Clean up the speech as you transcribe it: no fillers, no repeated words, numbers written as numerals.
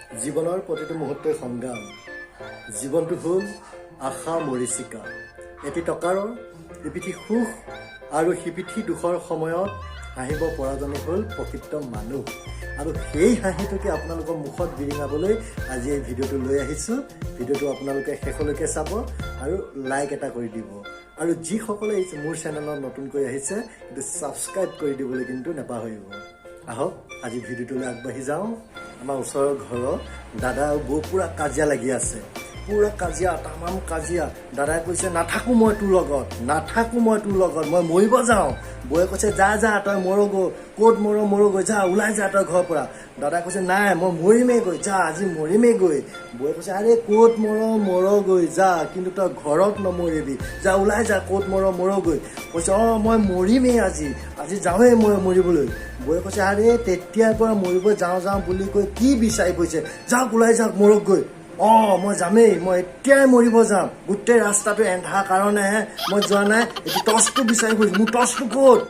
জীৱনৰ প্ৰতিটো মুহূৰ্তই সংগ্ৰাম। জীৱনটো হ'ল আশা মৰীচিকা। এটি টকাৰৰ ইপিঠি সুখ আৰু সিপিঠি দুখৰ সময়ত হাঁহিব পৰাজনেই হ'ল প্ৰকৃত মানুহ। আৰু সেই হাঁহিটোকে আপোনালোকৰ মুখত বিৰিঙাবলৈ আজি এই ভিডিঅ'টো লৈ আহিছোঁ। ভিডিঅ'টো আপোনালোকে শেষলৈকে চাব আৰু লাইক এটা কৰি দিব। আৰু যিসকলে মোৰ চেনেলত নতুনকৈ আহিছে সেইটো ছাবস্ক্ৰাইব কৰি দিবলৈ কিন্তু নাপাহৰিব। আহক আজি ভিডিঅ'টোলৈ আগবাঢ়ি যাওঁ। আমাৰ ওচৰৰ ঘৰৰ দাদা আৰু বৌ পূৰা কাজিয়া লাগি আছে, পূৰা কাজিয়া, তামাম কাজিয়া। দাদাই কৈছে নাথাকোঁ মই তোৰ লগত, মই মৰিব যাওঁ। বৌয়ে কৈছে যা যা তই মৰগৈ, ক'ত মৰগৈ, যা ওলাই যা তই ঘৰৰ পৰা। দাদাই কৈছে নাই মই মৰিমেই গৈ, যা আজি মৰিমেই গৈ। বৌয়ে কৈছে আৰে ক'ত মৰগৈ যা, কিন্তু তই ঘৰত নমৰিবি, যা ওলাই যা, ক'ত মৰগৈ। কৈছে মই মৰিমেই আজি যাওঁৱেই মই মৰিবলৈ। বৌয়ে কৈছে আৰে তেতিয়াৰ পৰা মৰিব যাওঁ বুলি কৈ কি বিচাৰি গৈছে, যাওক ওলাই যাওক মৰগৈ। মই যামেই, মই এতিয়াই মৰিব যাম। গোটেই ৰাস্তাটো এন্ধাৰ কাৰণেহে মই যোৱা নাই, এইটো টৰ্চটো বিচাৰি ফুৰিছোঁ, মোৰ টৰ্চটো ক'ত?